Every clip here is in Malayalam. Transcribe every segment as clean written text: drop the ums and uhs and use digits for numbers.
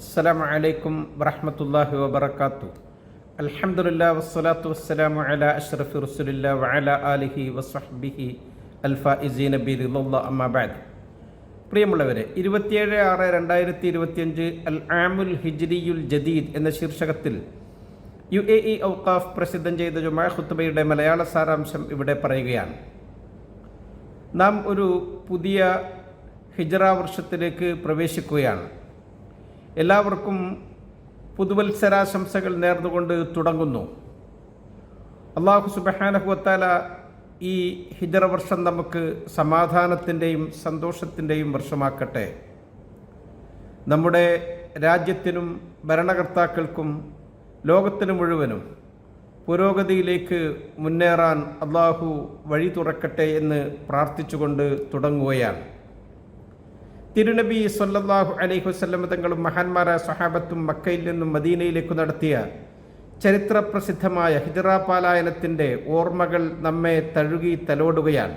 അസ്സലാമു അലൈക്കും വറഹ്മത്തുള്ളാഹി വബറകാതുഹു. അൽഹംദുലില്ലാഹി വസ്സലാത്തു വസ്സലാമു അലാ അഷ്റഫി റസൂലില്ലാഹി വഅലാ ആലിഹി വസ്വഹ്ബിഹി അൽഫായിസീന ബിറിളല്ലാഹി അമ്മാ ബഅദ്. പ്രിയമുള്ളവരെ, 27/6/2025 അൽ ആമുൽ ഹിജ്രിയുൽ ജദീദ് എന്ന ശീർഷകത്തിൽ UAE ഔഖാഫ് പ്രസിദ്ധം ചെയ്ത ജുമാ ഖുത്ബയുടെ മലയാള സാരാംശം ഇവിടെ പറയുകയാണ്. നാം ഒരു പുതിയ ഹിജ്റ വർഷത്തിലേക്ക് പ്രവേശിക്കുകയാണ്. എല്ലാവർക്കും പുതുവത്സരാശംസകൾ നേർന്നുകൊണ്ട് തുടങ്ങുന്നു. അല്ലാഹു സുബ്ഹാനഹു വ തആല ഈ ഹിജ്റ വർഷം നമുക്ക് സമാധാനത്തിൻ്റെയും സന്തോഷത്തിൻ്റെയും വർഷമാക്കട്ടെ. നമ്മുടെ രാജ്യത്തിനും ഭരണകർത്താക്കൾക്കും ലോകത്തിന് മുഴുവനും പുരോഗതിയിലേക്ക് മുന്നേറാൻ അല്ലാഹു വഴി തുറക്കട്ടെ എന്ന് പ്രാർത്ഥിച്ചുകൊണ്ട് തുടങ്ങുകയാണ്. തിരുനബി സ്വല്ലല്ലാഹു അലൈഹി വസല്ലം തങ്ങളും മഹാന്മാരായ സ്വഹാബത്തും മക്കയിൽ നിന്നും മദീനയിലേക്ക് നടത്തിയ ചരിത്രപ്രസിദ്ധമായ ഹിജ്റ പാലായനത്തിൻ്റെ ഓർമ്മകൾ നമ്മെ തഴുകി തലോടുകയാണ്.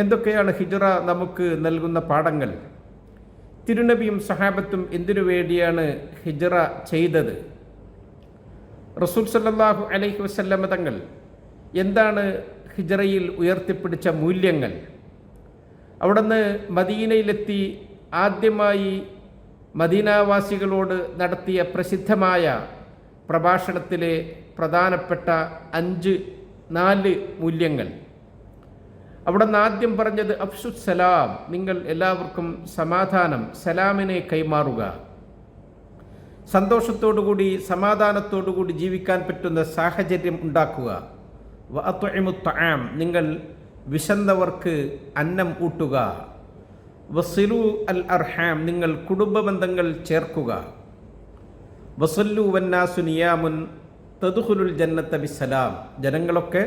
എന്തൊക്കെയാണ് ഹിജ്റ നമുക്ക് നൽകുന്ന പാഠങ്ങൾ? തിരുനബിയും സ്വഹാബത്തും എന്തിനു വേണ്ടിയാണ് ഹിജ്റ ചെയ്തത്? റസൂൽ സ്വല്ലല്ലാഹു അലൈഹി വസല്ലം തങ്ങൾ എന്താണ് ഹിജ്റയിൽ ഉയർത്തിപ്പിടിച്ച മൂല്യങ്ങൾ? അവിടുന്ന് മദീനയിലെത്തി ആദ്യമായി മദീനാവാസികളോട് നടത്തിയ പ്രസിദ്ധമായ പ്രഭാഷണത്തിലെ പ്രധാനപ്പെട്ട 4 മൂല്യങ്ങൾ. അവിടുന്ന് ആദ്യം പറഞ്ഞത് അഫ്ഷുസ് സലാം, നിങ്ങൾ എല്ലാവർക്കും സമാധാനം, സലാമിനെ കൈമാറുക. സന്തോഷത്തോടുകൂടി സമാധാനത്തോടുകൂടി ജീവിക്കാൻ പറ്റുന്ന സാഹചര്യം ഉണ്ടാക്കുക. വ അത്ഇമുത് തആം, നിങ്ങൾ വിശന്നവർക്ക് അന്നം ഊട്ടുക. വസിലു അൽ അർഹാം, നിങ്ങൾ കുടുംബബന്ധങ്ങൾ ചേർക്കുക. വസല്ലു വന്നാസു നിയാമുൻ തദ്ഖുലുൽ ജന്നത ബിസ്സലാം, ജനങ്ങളൊക്കെ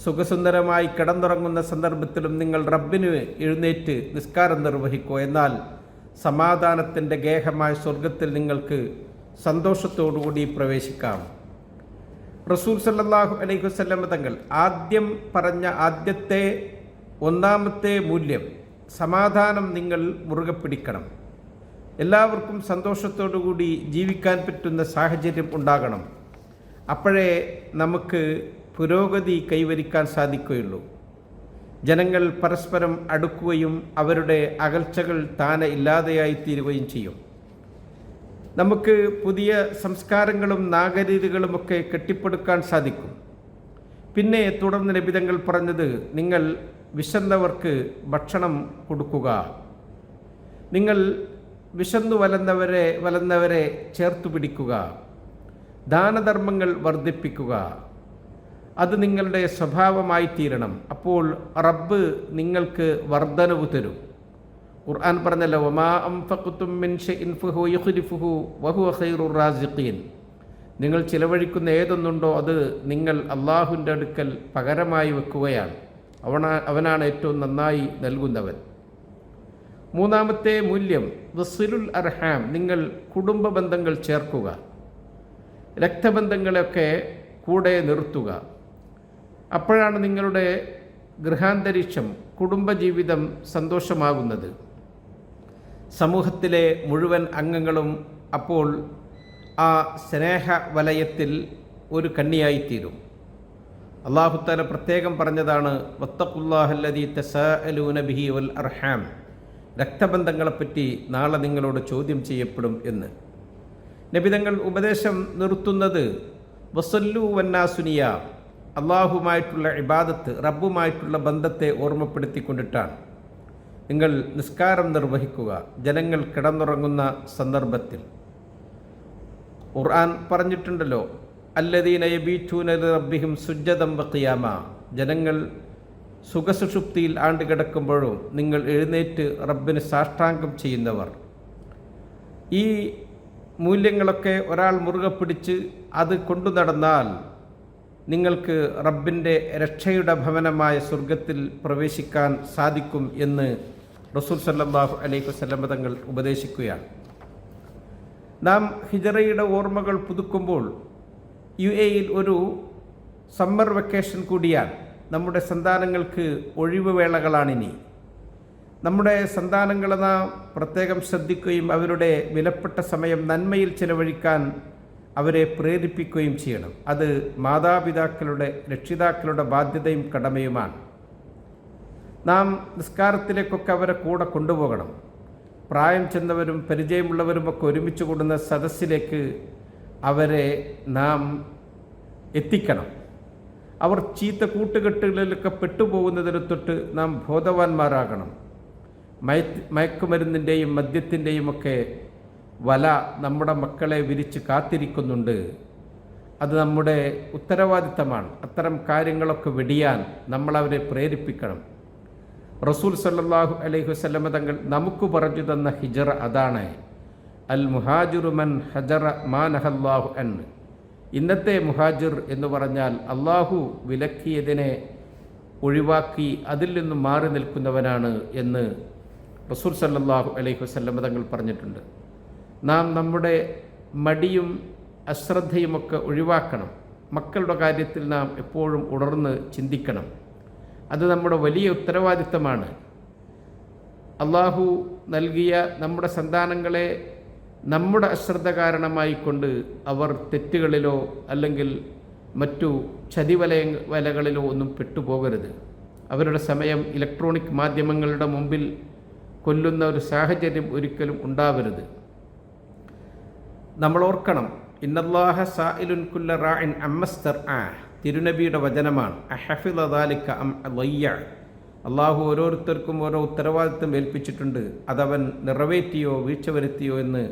സുഖസുന്ദരമായി കിടന്നുറങ്ങുന്ന സന്ദർഭത്തിലും നിങ്ങൾ റബ്ബിന് എഴുന്നേറ്റ് നിസ്കാരം നിർവഹിക്കുക. എന്നാൽ സമാധാനത്തിൻ്റെ ഗേഹമായ സ്വർഗത്തിൽ നിങ്ങൾക്ക് സന്തോഷത്തോടുകൂടി പ്രവേശിക്കാം. റസൂൽ സല്ലല്ലാഹു അലൈഹി വസല്ലം തങ്ങൾ ആദ്യം പറഞ്ഞ ഒന്നാമത്തെ മൂല്യം, സമാധാനം നിങ്ങൾ മുറുകെ പിടിക്കണം. എല്ലാവർക്കും സന്തോഷത്തോടുകൂടി ജീവിക്കാൻ പറ്റുന്ന സാഹചര്യം ഉണ്ടാകണം. അപ്പോഴേ നമുക്ക് പുരോഗതി കൈവരിക്കാൻ സാധിക്കുകയുള്ളൂ. ജനങ്ങൾ പരസ്പരം അടുക്കുകയും അവരുടെ അകൽച്ചകൾ താനെ ഇല്ലാതെയായി തീരുകയും ചെയ്യും. നമുക്ക് പുതിയ സംസ്കാരങ്ങളും നാഗരീതികളുമൊക്കെ കെട്ടിപ്പടുക്കാൻ സാധിക്കും. പിന്നെ തുടർന്ന് നബി തങ്ങൾ പറഞ്ഞത്, നിങ്ങൾ വിശന്നവർക്ക് ഭക്ഷണം കൊടുക്കുക. നിങ്ങൾ വിശന്നു വലന്നവരെ ചേർത്തു പിടിക്കുക. ദാനധർമ്മങ്ങൾ വർദ്ധിപ്പിക്കുക. അത് നിങ്ങളുടെ സ്വഭാവമായി തീരണം. അപ്പോൾ റബ്ബ് നിങ്ങൾക്ക് വർധനവ് തരും. ഖുർആൻ പറഞ്ഞല്ലോ, വമാ അൻഫഖ്തും മിൻ ഷൈഇൻ ഫഹുവ യുഖ്ലിഫുഹു വഹുവ ഖൈറുർ റാസിഖീൻ. നിങ്ങൾ ചിലവഴിക്കുന്ന ഏതൊന്നുണ്ടോ അത് നിങ്ങൾ അള്ളാഹുവിൻ്റെ അടുക്കൽ പകരമായി വെക്കുകയാണ്. അവനാണ് ഏറ്റവും നന്നായി നൽകുന്നവൻ. മൂന്നാമത്തെ മൂല്യം വസിലുൽ അർഹാം, നിങ്ങൾ കുടുംബ ബന്ധങ്ങൾ ചേർക്കുക. രക്തബന്ധങ്ങളൊക്കെ കൂടെ നിർത്തുക. അപ്പോഴാണ് നിങ്ങളുടെ ഗൃഹാന്തരീക്ഷം, കുടുംബജീവിതം സന്തോഷമാകുന്നത്. സമൂഹത്തിലെ മുഴുവൻ അംഗങ്ങളും അപ്പോൾ ആ സ്നേഹ വലയത്തിൽ ഒരു കണ്ണിയായിത്തീരും. അല്ലാഹു തആല പ്രത്യേകം പറഞ്ഞതാണ്, വത്തഖുല്ലാഹല്ലദീ തസാഅലൂന ബിഹി വൽ അർഹാം, രക്തബന്ധങ്ങളെപ്പറ്റി നാളെ നിങ്ങളോട് ചോദ്യം ചെയ്യപ്പെടും എന്ന്. നബിതങ്ങൾ ഉപദേശം നിർത്തുന്നത് വസല്ലു വന്നാസു നിയാം, അള്ളാഹുമായിട്ടുള്ള ഇബാദത്ത്, റബ്ബുമായിട്ടുള്ള ബന്ധത്തെ ഓർമ്മപ്പെടുത്തിക്കൊണ്ടിട്ടാണ്. നിങ്ങൾ നിസ്കാരം നിർവഹിക്കുക ജനങ്ങൾ കിടന്നുറങ്ങുന്ന സന്ദർഭത്തിൽ. ഖുർആൻ പറഞ്ഞിട്ടുണ്ടല്ലോ, അല്ലദീന യബീതൂന ലിറബ്ബിഹിം സുജ്ജദൻ വഖിയാമ, ജനങ്ങൾ സുഖസുഷുപ്തിയിൽ ആണ്ടുകിടക്കുമ്പോഴും നിങ്ങൾ എഴുന്നേറ്റ് റബ്ബിന് സാഷ്ടാംഗം ചെയ്യുന്നവർ. ഈ മൂല്യങ്ങളൊക്കെ ഒരാൾ മുറുകെ പിടിച്ച് അത് കൊണ്ടു നടന്നാൽ നിങ്ങൾക്ക് റബ്ബിൻ്റെ രക്ഷയുടെ ഭവനമായ സ്വർഗത്തിൽ പ്രവേശിക്കാൻ സാധിക്കും എന്ന് റസൂൽ സല്ലല്ലാഹു അലൈഹി വസല്ലം തങ്ങൾ ഉപദേശിക്കുകയാണ്. നാം ഹിജ്റയുടെ ഓർമ്മകൾ പുതുക്കുമ്പോൾ UAEയിൽ ഒരു സമ്മർ വെക്കേഷൻ കൂടിയാണ്. നമ്മുടെ സന്താനങ്ങൾക്ക് ഒഴിവ് വേളകളാണിനി. നമ്മുടെ സന്താനങ്ങളെ നാം പ്രത്യേകം ശ്രദ്ധിക്കുകയും അവരുടെ വിലപ്പെട്ട സമയം നന്മയിൽ ചിലവഴിക്കാൻ അവരെ പ്രേരിപ്പിക്കുകയും ചെയ്യണം. അത് മാതാപിതാക്കളുടെ, രക്ഷിതാക്കളുടെ ബാധ്യതയും കടമയുമാണ്. നാം നിസ്കാരത്തിലേക്കൊക്കെ അവരെ കൂടെ കൊണ്ടുപോകണം. പ്രായം ചെന്നവരും പരിചയമുള്ളവരുമൊക്കെ ഒരുമിച്ച് കൂടുന്ന സദസ്സിലേക്ക് അവരെ നാം എത്തിക്കണം. അവർ ചീത്ത കൂട്ടുകെട്ടുകളിലൊക്കെ പെട്ടുപോകുന്നതിന് തൊട്ട് നാം ബോധവാന്മാരാകണം. മയക്കുമരുന്നിൻ്റെയും മദ്യത്തിൻ്റെയും ഒക്കെ വല നമ്മുടെ മക്കളെ വിരിച്ച് കാത്തിരിക്കുന്നുണ്ട്. അത് നമ്മുടെ ഉത്തരവാദിത്തമാണ്. അത്തരം കാര്യങ്ങളൊക്കെ വെടിയാൻ നമ്മളവരെ പ്രേരിപ്പിക്കണം. റസൂൽ സല്ലല്ലാഹു അലൈഹി വസല്ലമ തങ്ങൾ നമുക്ക് പറഞ്ഞു തന്ന ഹിജറ അതാണ്. അൽ മുഹാജിറു മൻ ഹജറ മാ നഹല്ലാഹു അൻ. ഇന്നത്തെ മുഹാജിർ എന്ന് പറഞ്ഞാൽ അള്ളാഹു വിലക്കിയതിനെ ഒഴിവാക്കി അതിൽ നിന്നും മാറി നിൽക്കുന്നവനാണ് എന്ന് റസൂൽ സല്ലല്ലാഹു അലൈഹി വസല്ലമ തങ്ങൾ പറഞ്ഞിട്ടുണ്ട്. നാം നമ്മുടെ മടിയും അശ്രദ്ധയുമൊക്കെ ഒഴിവാക്കണം. മക്കളുടെ കാര്യത്തിൽ നാം എപ്പോഴും ഉണർന്ന് ചിന്തിക്കണം. അത് നമ്മുടെ വലിയ ഉത്തരവാദിത്തമാണ്. അള്ളാഹു നൽകിയ നമ്മുടെ സന്താനങ്ങളെ നമ്മുടെ അശ്രദ്ധ കാരണമായിക്കൊണ്ട് അവർ തെറ്റുകളിലോ അല്ലെങ്കിൽ മറ്റു വലകളിലോ ഒന്നും പെട്ടുപോകരുത്. അവരുടെ സമയം ഇലക്ട്രോണിക് മാധ്യമങ്ങളുടെ മുമ്പിൽ കൊല്ലുന്ന ഒരു സാഹചര്യം ഒരിക്കലും ഉണ്ടാവരുത്. നമ്മൾ ഓർക്കണം, ഇന്നല്ലാഹ സായിലുൻ കുല്ല റാഇൻ അമ്മസ്തർആ. തിരുനബിയുടെ വചനമാണ്. അഹഫിള ദാലിക അം അളയ്യ. അള്ളാഹു ഓരോരുത്തർക്കും ഓരോ ഉത്തരവാദിത്വം ഏൽപ്പിച്ചിട്ടുണ്ട്. അതവൻ നിറവേറ്റിയോ വീഴ്ച വരുത്തിയോ എന്ന്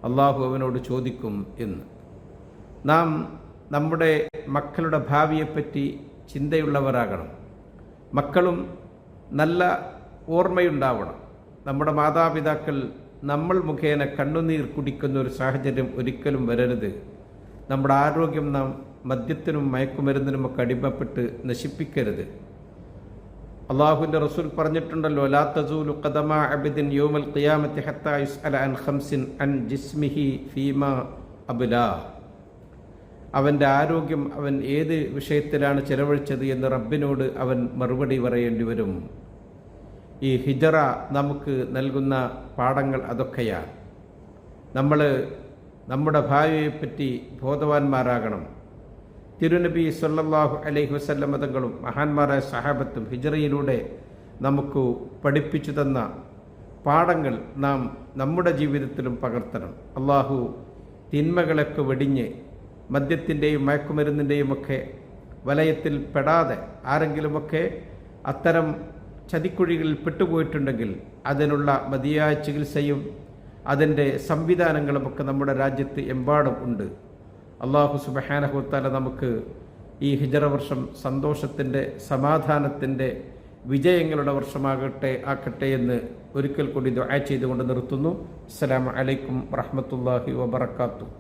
അള്ളാഹു അവനോട് ചോദിക്കും എന്ന്. നാം നമ്മുടെ മക്കളുടെ ഭാവിയെപ്പറ്റി ചിന്തയുള്ളവരാകണം. മക്കളും നല്ല ഓർമ്മയുണ്ടാവണം. നമ്മുടെ മാതാപിതാക്കൾ നമ്മൾ മുഖേന കണ്ണുനീർ കുടിക്കുന്ന ഒരു സാഹചര്യം ഒരിക്കലും വരരുത്. നമ്മുടെ ആരോഗ്യം നാം മദ്യത്തിനും മയക്കുമരുന്നിനുമൊക്കെ അടിമപ്പെട്ട് നശിപ്പിക്കരുത്. അള്ളാഹുവിൻ്റെ റസൂൽ പറഞ്ഞിട്ടുണ്ടല്ലോ, ലാ തസൂലു ഖദമ അബ്ദിൻ യൗമൽ ഖിയാമത്തി ഹത്താ യുസ്അല അൻ ഖംസിൻ അൻ ജിസ്മിഹി ഫീമാ അബ്ലാ. അവൻ്റെ ആരോഗ്യം അവൻ ഏത് വിഷയത്തിലാണ് ചെലവഴിച്ചത് എന്ന് റബ്ബിനോട് അവൻ മറുപടി പറയേണ്ടി വരും. ഈ ഹിജറ നമുക്ക് നൽകുന്ന പാഠങ്ങൾ അതൊക്കെയാണ്. നമ്മൾ നമ്മുടെ ഭാവിയെപ്പറ്റി ബോധവാന്മാരാകണം. തിരുനബി സല്ലല്ലാഹു അലൈഹി വസല്ലമ തങ്ങളും മഹാന്മാരായ സഹാബത്തും ഹിജറയിലൂടെ നമുക്ക് പഠിപ്പിച്ചു തന്ന പാഠങ്ങൾ നാം നമ്മുടെ ജീവിതത്തിലും പകർത്തണം. അള്ളാഹു തിന്മകളൊക്കെ വെടിഞ്ഞ് മദ്യത്തിൻ്റെയും മയക്കുമരുന്നിൻ്റെയും ഒക്കെ വലയത്തിൽ പെടാതെ ആരെങ്കിലുമൊക്കെ അത്തരം ചതിക്കുഴികളിൽ പെട്ടുപോയിട്ടുണ്ടെങ്കിൽ അതിനുള്ള മതിയായ ചികിത്സയും അതിൻ്റെ സംവിധാനങ്ങളുമൊക്കെ നമ്മുടെ രാജ്യത്ത് എമ്പാടും ഉണ്ട്. അള്ളാഹു സുബ്ഹാനഹു വ തആല നമുക്ക് ഈ ഹിജറ വർഷം സന്തോഷത്തിൻ്റെ, സമാധാനത്തിൻ്റെ, വിജയങ്ങളുടെ ആക്കട്ടെ എന്ന് ഒരിക്കൽ കൂടി ദുആ ചെയ്തുകൊണ്ട് നിർത്തുന്നു. അസ്സലാമു അലൈക്കും വറഹ്മത്തുള്ളാഹി വബറകാതുഹു.